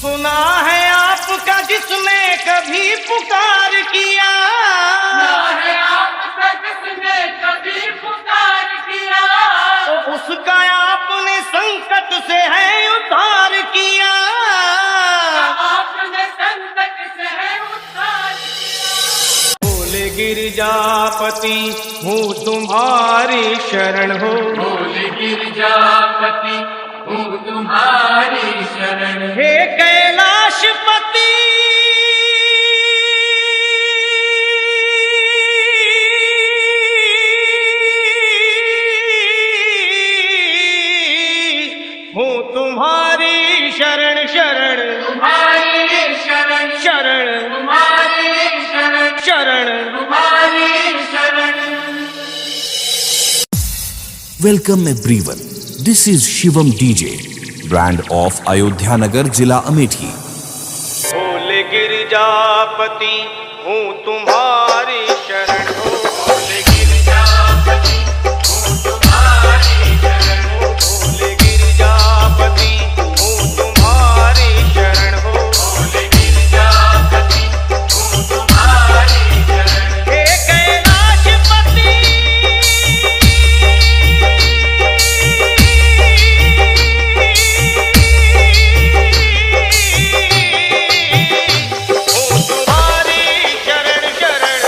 सुना है आपका जिसने कभी पुकार किया, सुना है आपका जिसने कभी पुकार किया, तो उसका आपने संकट से है उद्धार किया। आपने संकट से है उद्धार किया। बोले गिरिजापति हूँ तुम्हारी शरण हो, बोले गिरिजापति हूँ तुम्हारी शरण। हे कैलाशपति हूँ तुम्हारी शरण शरण, तुम्हारी शरण शरण तुम्हारी शरण, शरण। तुम्हारी शरण। Welcome everyone. This is Shivam DJ, brand of Ayodhya Nagar, Jila Amethi. बोले गिरिजापति हूँ तुम्हारी शरण हो, बोले गिरिजापति हूँ तुम्हारी शरण। बोले गिरिजापति हूँ तुम्हारी शरण हो, बोले गिरिजापति हूँ तुम्हारी शरण। हे कैलाशपति हूँ तुम्हारी शरण शरण।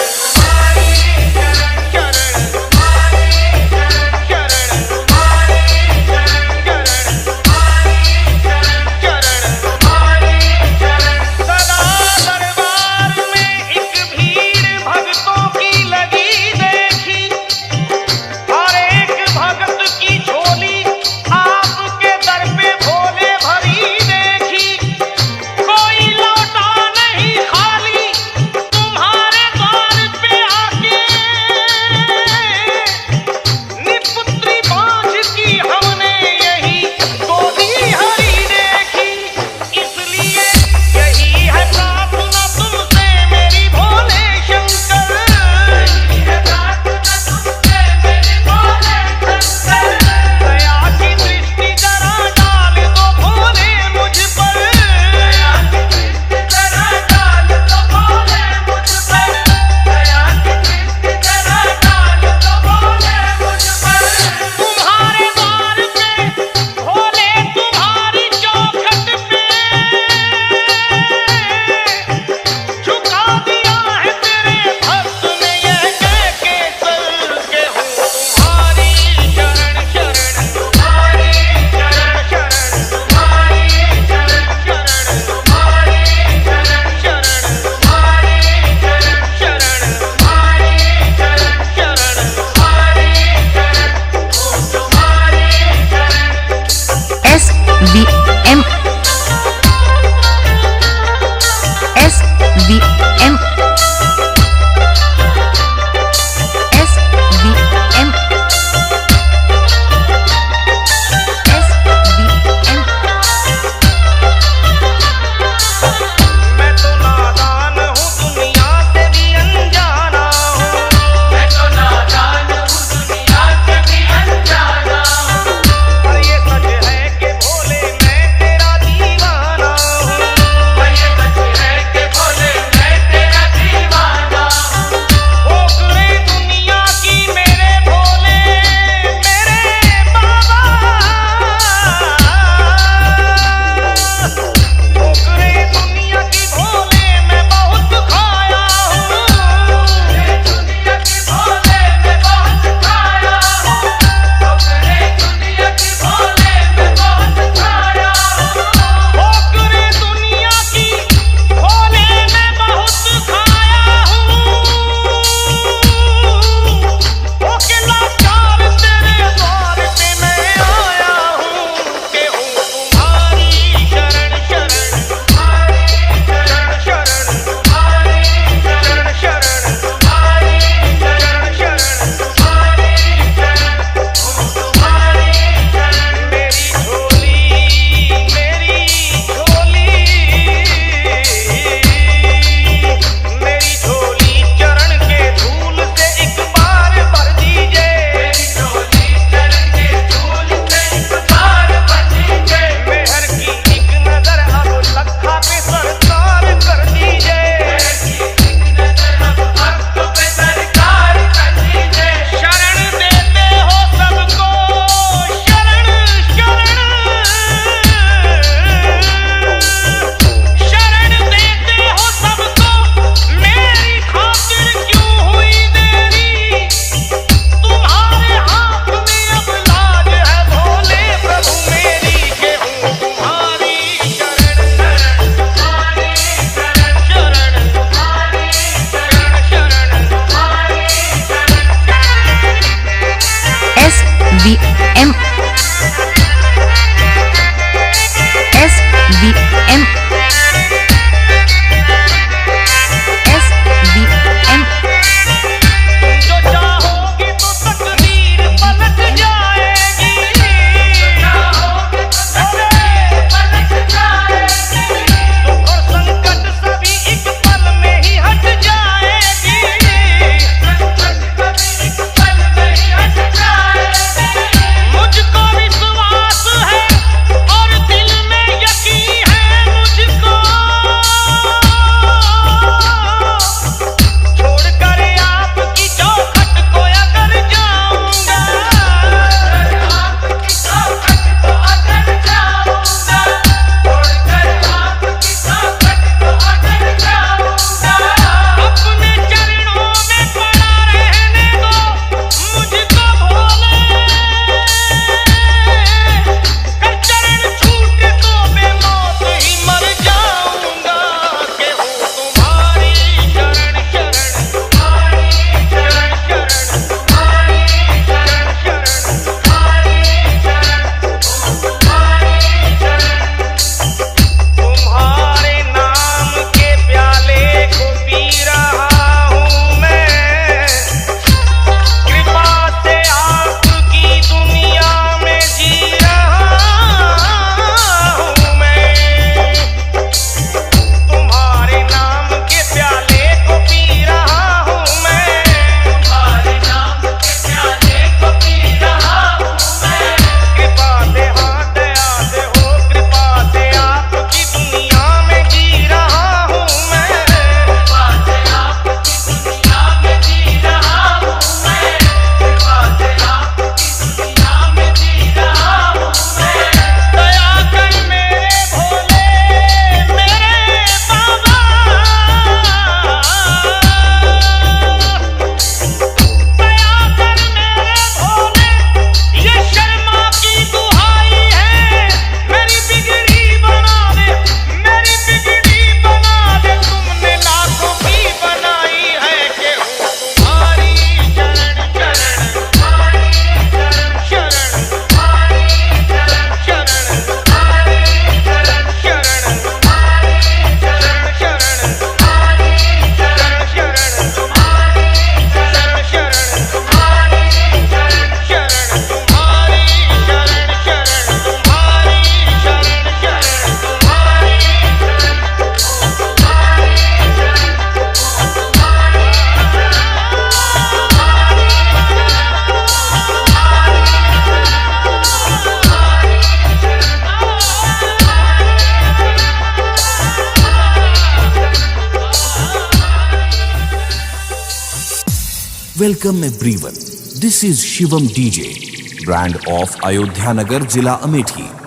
Welcome everyone. This is Shivam DJ, brand of Ayodhya Nagar, Zila Amethi.